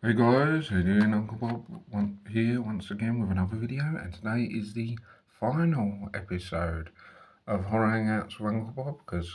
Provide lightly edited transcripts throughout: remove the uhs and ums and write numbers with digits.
Hey guys, how you doing? Uncle Bob here once again with another video, and today is the final episode of Horror Hangouts with Uncle Bob, because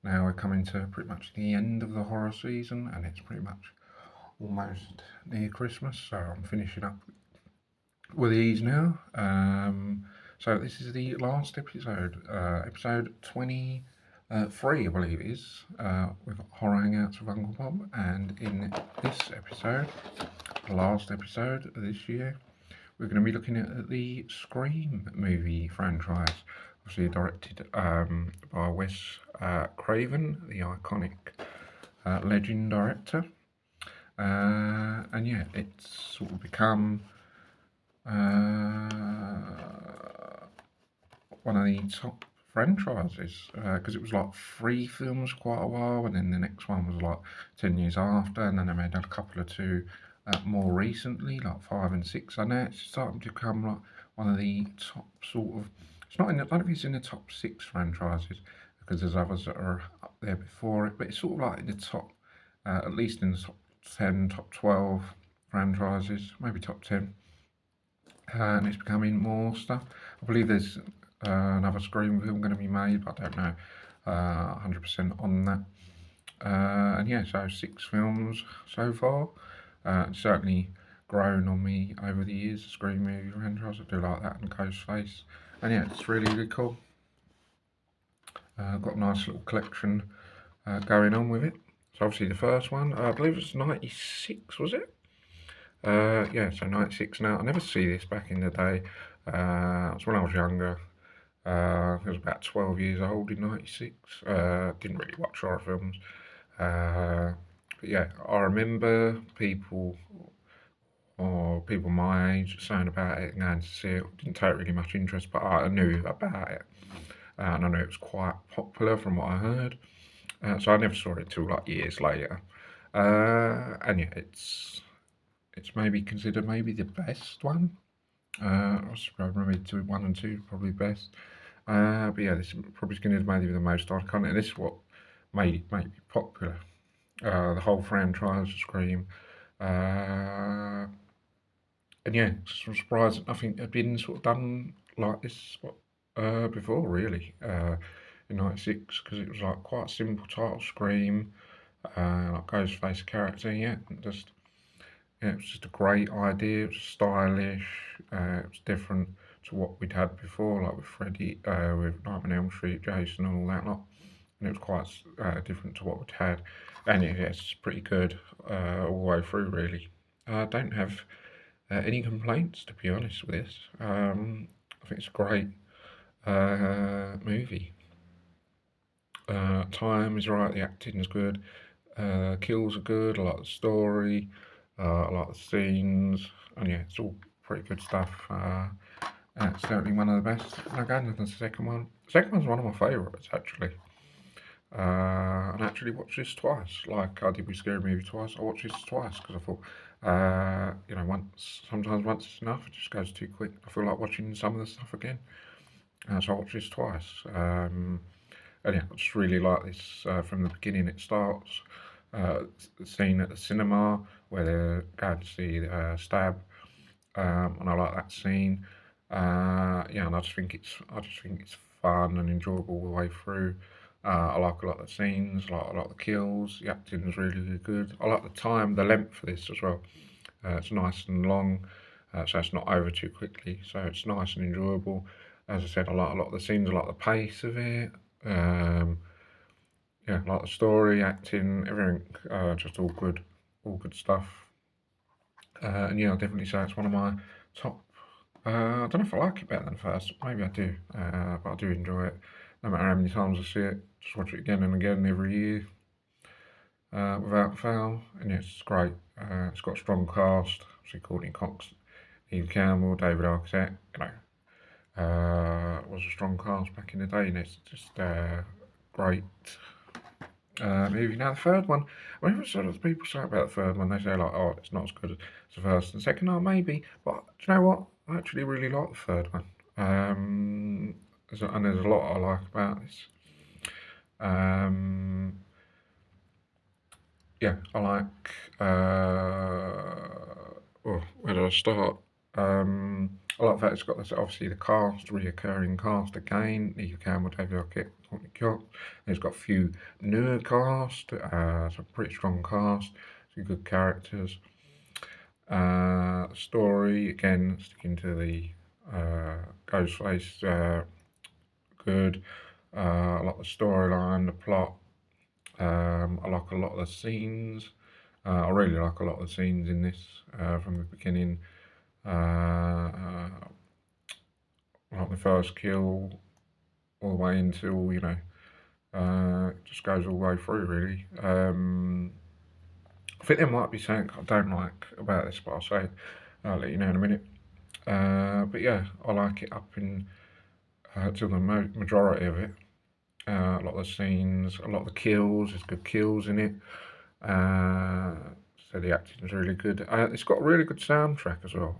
now we're coming to pretty much the end of the horror season, and it's pretty much almost near Christmas, so I'm finishing up with these now. So this is the last episode, episode 23, I believe it is, with Horror Hangouts with Uncle Bob, and in this episode, the last episode of this year, we're going to be looking at the Scream movie franchise, obviously directed by Wes Craven, the iconic legend director. And yeah, it's sort of become one of the top franchises, because it was like 3 films for quite a while, and then the next one was like 10 years after, and then they made a couple of two more recently, like 5 and 6. I know it's starting to become like one of the top sort of, it's not in the, I don't think it's in the top 6 franchises, because there's others that are up there before it, but it's sort of like in the top, at least in the top 10, top 12 franchises, maybe top 10. And it's becoming more stuff. I believe there's another Scream film going to be made, but I don't know 100% on that. And yeah, so 6 films so far. It's certainly grown on me over the years, the Scream movie franchise. I do like that, and Ghostface. And yeah, it's really, really cool. Got a nice little collection going on with it. So obviously the first one, I believe it was 96, was it? Yeah, so 96 now. I never see this back in the day. It was when I was younger. I was about 12 years old in 96. Didn't really watch horror films. But yeah, I remember people or people my age saying about it and going to see it. Didn't take really much interest, but I knew about it. And I knew it was quite popular from what I heard. So I never saw it till like years later. And yeah, it's maybe considered maybe the best one. I remember 1 and 2 probably best. But yeah, this is probably considered maybe the most iconic. And this is what made it popular. The whole franchise of Scream. And yeah, I'm surprised that nothing had been sort of done like this before, really, in '96, because it was like quite a simple title, Scream, like Ghostface character, yeah, just yeah, it was just a great idea. It was stylish. It was different to what we'd had before, like with Freddy, with Nightmare on Elm Street, Jason, and all that lot. And it was quite different to what we'd had. And yeah, it's pretty good all the way through, really. I don't have any complaints, to be honest with this. I think it's a great movie. Time is right, the acting is good, kills are good, I like the story, I like the scenes, and yeah, it's all pretty good stuff. And it's certainly one of the best. And again, the second one. The second one's one of my favourites, actually. And I actually watched this twice, like I did with Scary Movie twice. I watched this twice because I thought, sometimes once is enough, it just goes too quick. I feel like watching some of the stuff again. So I watched this twice. And yeah, I just really like this from the beginning. It starts the scene at the cinema where they're going to see Stab, and I like that scene. Yeah, and I just think it's fun and enjoyable all the way through. I like a lot of the scenes, I like the kills. The acting is really, really good. I like the time, the length for this as well. It's nice and long, so it's not over too quickly. So it's nice and enjoyable. As I said, I like a lot of the scenes. I like the pace of it. Yeah, like the story, acting, everything, just all good stuff. And yeah, I'll definitely say it's one of my top. I don't know if I like it better than the first. Maybe I do, but I do enjoy it. No matter how many times I see it, just watch it again and again every year, without fail. And yeah, it's great. It's got a strong cast. Obviously, Courtney Cox, Eve Campbell, David Arquette. Was a strong cast back in the day, and it's just great movie. Now the third one, whenever sort of people say about the third one, they say like, oh, it's not as good as the first and second. Oh, maybe, but do you know what? I actually really like the third one. And there's a lot I like about this. Yeah, I like How do I start? I like that it's got this, obviously the cast, reoccurring cast again. Nico Campbell, David Arquette, Courtney Cox. It's got a few newer cast, some pretty strong cast, some good characters. Story, again, sticking to the Ghostface, good. I like the storyline, the plot. I like a lot of the scenes. I really like a lot of the scenes in this from the beginning. Like the first kill all the way until, it just goes all the way through, really. I think there might be something I don't like about this, but I'll let you know in a minute. But yeah, I like it up in to the majority of it. A lot of the scenes, a lot of the kills, there's good kills in it. So the acting is really good. It's got a really good soundtrack as well.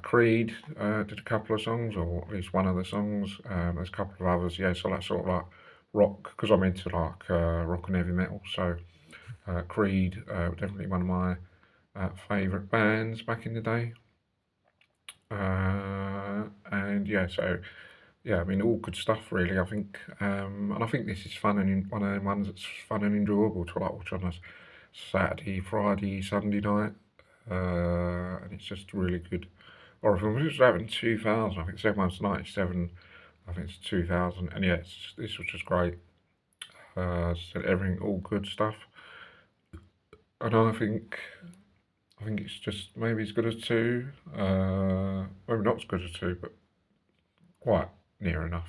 Creed did a couple of songs, or at least one of the songs. There's a couple of others, yeah. So that's sort of like rock, because I'm into like rock and heavy metal. So Creed, definitely one of my favourite bands back in the day. And yeah, so yeah, I mean, all good stuff really. I think, and I think this is fun and one of the ones that's fun and enjoyable to like watch on a Saturday, Friday, Sunday night, and it's just really good horror film. It was out in 2000. I think the 97. I think it's 2000, and yeah, this was just great. So everything, all good stuff, and I think it's just maybe as good as two, maybe not as good as two, but quite near enough.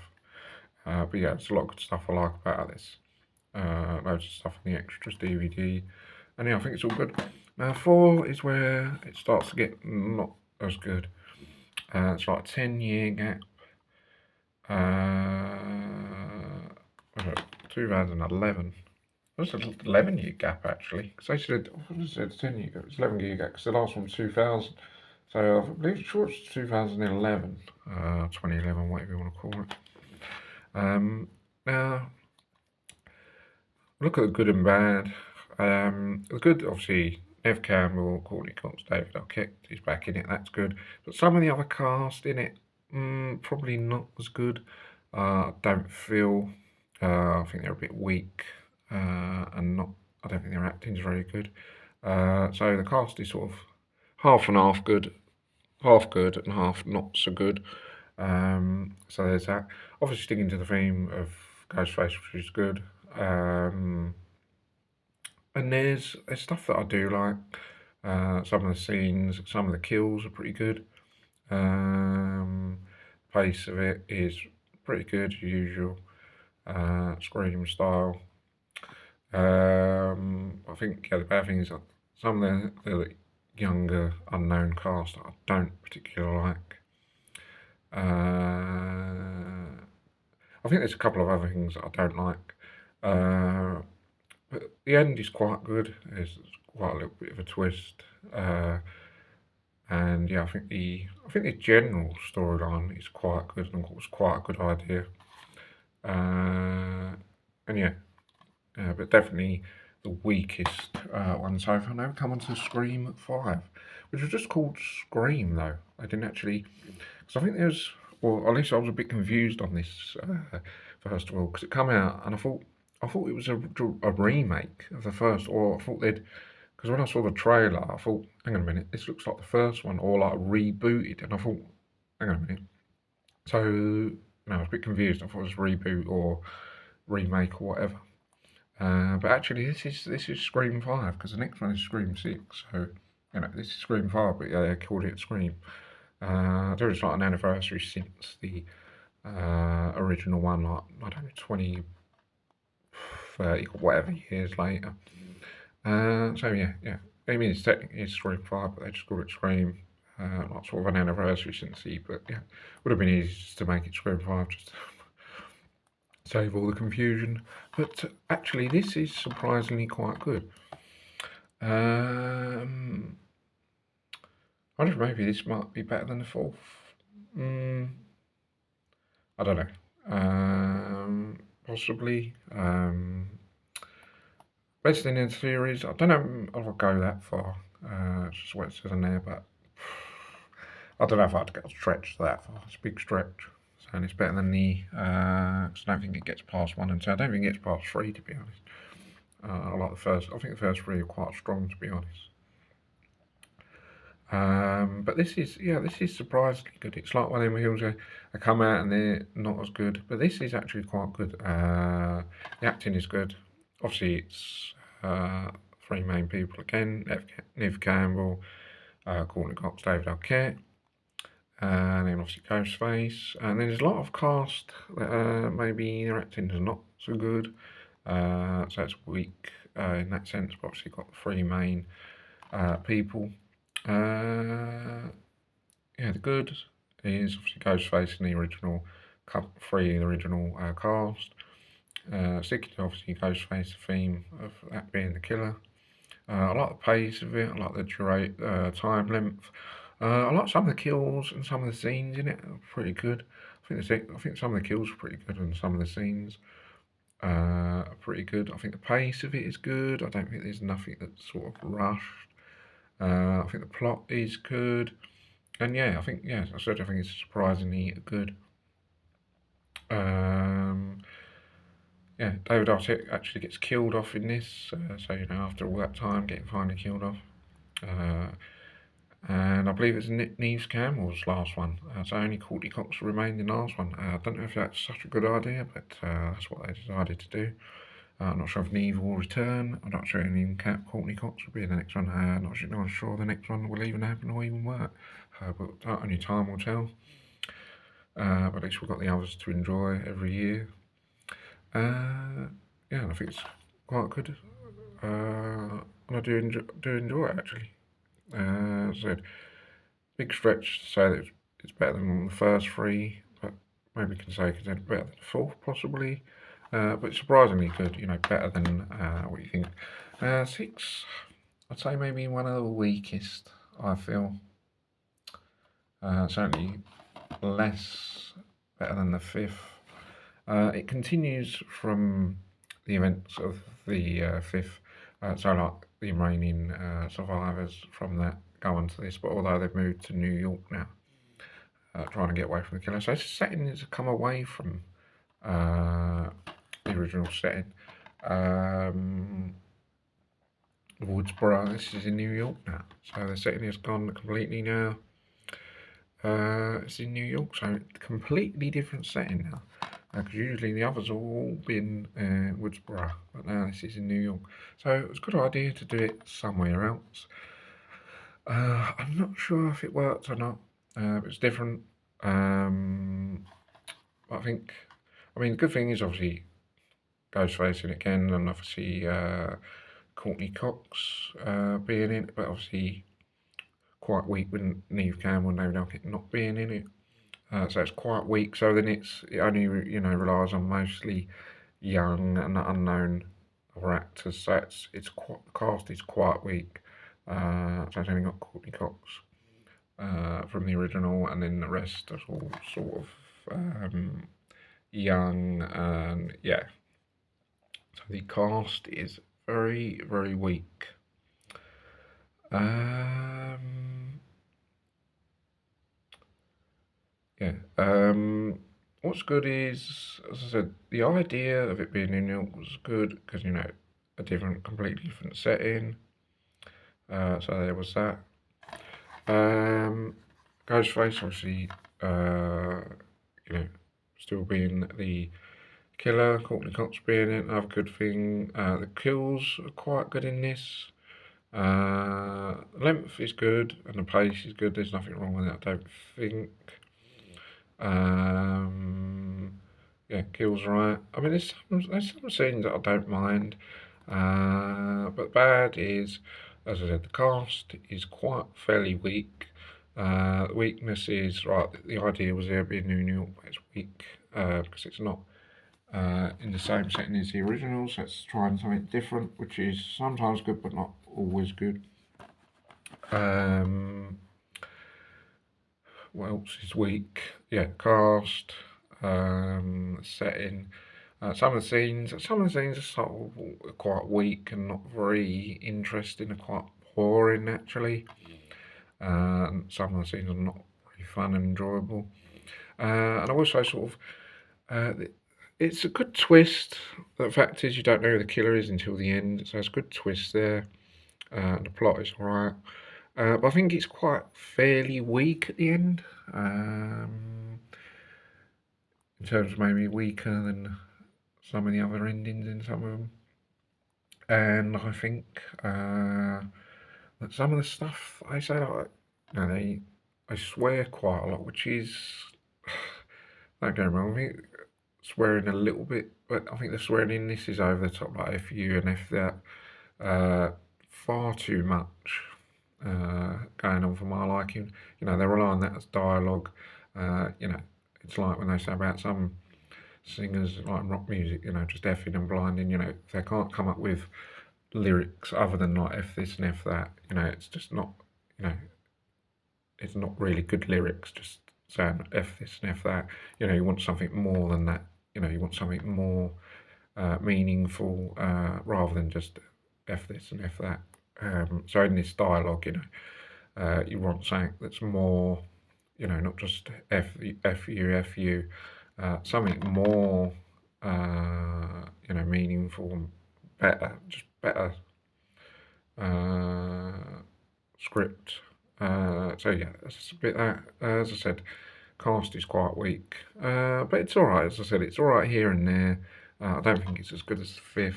But yeah, it's a lot of good stuff I like about this. Loads of stuff in the extras DVD, and yeah, I think it's all good. Now 4 is where it starts to get not as good. It's like a 10-year gap. Was it 2011? That's an 11-year gap actually, because they said, what was it, 10-year gap? It's 11-year gap, because the last one was 2000. So I believe it's sure it's 2011, 2011, whatever you want to call it. Now, look at the good and bad. The good, obviously, Nev Campbell, Courtney Cox, David Arquette is back in it, that's good. But some of the other cast in it, probably not as good. I don't feel, I think they're a bit weak, and not, I don't think their acting's very good. So the cast is sort of half and half good and half not so good. So there's that. Obviously sticking to the theme of Ghostface, which is good. And there's stuff that I do like. Some of the scenes, some of the kills are pretty good. Pace of it is pretty good, as usual. Scream style. I think the bad thing is that some of the younger unknown cast I don't particularly like. I think there's a couple of other things that I don't like. But the end is quite good. There's quite a little bit of a twist. And yeah, I think the general storyline is quite good and was quite a good idea. And yeah, but definitely the weakest one so far. Now we come on to Scream 5, which was just called Scream though. I didn't actually, because I think there's, well, at least I was a bit confused on this first of all, because it come out and I thought it was a remake of the first, or I thought they'd, because when I saw the trailer, I thought, hang on a minute, this looks like the first one, or like rebooted, and I thought, hang on a minute. So, I was a bit confused. I thought it was reboot or remake or whatever. But actually, this is Scream 5, because the next one is Scream 6. So, this is Scream 5, but yeah, they called it Scream. There was like an anniversary since the original one, like, I don't know, 20, 30, whatever years later. So yeah. I mean, it's technically Scream 5, but they just called it Scream. Like sort of an anniversary since but yeah, would have been easy just to make it Scream 5, just to save all the confusion. But actually, this is surprisingly quite good. I wonder if maybe this might be better than the fourth. I don't know. Possibly. Best in the series, I don't know if I'll go that far. It's just what it says in there, but I don't know if I'd go stretch that far. It's a big stretch. So, and it's better than the, because I don't think it gets past 1 and 2. I don't think it gets past 3, to be honest. I like the first, I think the first 3 are quite strong, to be honest. But this is surprisingly good. It's like one of them hills that come out and they're not as good, but this is actually quite good. The acting is good. Obviously, it's 3 main people again: Neve Campbell, Courtney Cox, David Arquette, and then obviously Ghostface. And then there's a lot of cast that maybe their acting is not so good, so it's weak in that sense. But obviously, got the 3 main people. Yeah, the good is obviously Ghostface in the original, 3 in the original cast. Stick to obviously Ghostface, the theme of that being the killer. I like the pace of it. I like the time length. I like some of the kills and some of the scenes in it are pretty good. I think some of the kills are pretty good and some of the scenes are pretty good. I think the pace of it is good. I don't think there's nothing that's sort of rushed. I think the plot is good. And yeah, I think I think it's surprisingly good. Yeah, David Arquette actually gets killed off in this, so after all that time, getting finally killed off. And I believe it's Neve Campbell's last one, so only Courtney Cox remained in the last one. I don't know if that's such a good idea, but that's what they decided to do. I'm not sure if Neve will return. I'm not sure if Courtney Cox will be in the next one. Not sure the next one will even happen or even work. But only time will tell. But at least we've got the others to enjoy every year. Yeah, I think it's quite good. And I do enjoy it actually. So big stretch to say that it's better than the first 3, but maybe can say it's better than the 4th possibly. But surprisingly good, better than what you think. 6, I'd say maybe one of the weakest, I feel. Certainly less better than the 5th. It continues from the events of the 5th, so like the remaining survivors from that go on to this, but although they've moved to New York now, trying to get away from the killer. So it's setting has come away from the original setting. Woodsboro, this is in New York now, so the setting has gone completely now. It's in New York, so completely different setting now. Because usually the others have all been Woodsboro, but now this is in New York. So it was a good idea to do it somewhere else. I'm not sure if it worked or not. It's different. I think, the good thing is obviously Ghostface in it again, and obviously Courtney Cox being in it, but obviously quite weak with Neve Campbell and David Arquette not being in it. So it's quite weak. So then it only relies on mostly young and unknown other actors. So the cast is quite weak. So it's only got Courtney Cox from the original, and then the rest are all sort of young, and yeah. So the cast is very, very weak. Yeah. What's good is, as I said, the idea of it being in New York was good because a completely different setting. So there was that. Ghostface obviously, still being the killer. Courtney Cox being it, another good thing. The kills are quite good in this. Length is good and the pace is good. There's nothing wrong with it, I don't think. Yeah, kills right. There's some scenes that I don't mind, but bad is, as I said, the cast is quite fairly weak. The weakness is, right, the idea was there being New York, but it's weak because it's not in the same setting as the original, so it's trying something different, which is sometimes good but not always good. What else is weak? Yeah, cast, setting. Some of the scenes are sort of quite weak and not very interesting, and quite boring naturally. Some of the scenes are not really fun and enjoyable. And also sort of, it's a good twist. The fact is, you don't know who the killer is until the end, so it's a good twist there. And the plot is alright. But I think it's quite fairly weak at the end. In terms of maybe weaker than some of the other endings in some of them. And I think that some of the stuff I say, like, you know, they swear quite a lot, which is, don't get me wrong, I think swearing a little bit, but I think the swearing in this is over the top, like F you and F that, far too much going on for my liking. You know, they rely on that as dialogue. You know, it's like when they say about some singers like rock music, you know, just effing and blinding, you know, if they can't come up with lyrics other than like F this and F that, you know, it's just not, you know, it's not really good lyrics, just saying F this and F that. You know, you want something more than that. You know, you want something more meaningful rather than just F this and F that. So in this dialogue, you know, you want something that's more, you know, not just F you, something more, you know, meaningful and better, just better script. So yeah, that's a bit that. As I said, cast is quite weak, but it's alright. As I said, it's alright here and there. I don't think it's as good as the fifth.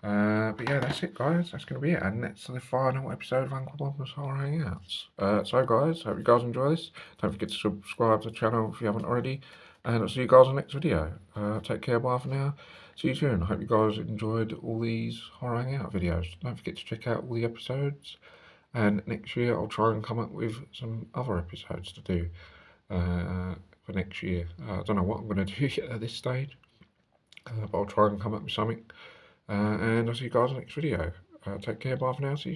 But yeah, that's it, guys. That's going to be it. And that's the final episode of Uncle Bob's Horror Hangouts. So, guys, hope you guys enjoy this. Don't forget to subscribe to the channel if you haven't already. And I'll see you guys in the next video. Take care, bye for now. See you soon. I hope you guys enjoyed all these Horror Hangout videos. Don't forget to check out all the episodes. And next year, I'll try and come up with some other episodes to do for next year. I don't know what I'm going to do at this stage. But I'll try and come up with something. And I'll see you guys in the next video. Take care, bye for now, see you.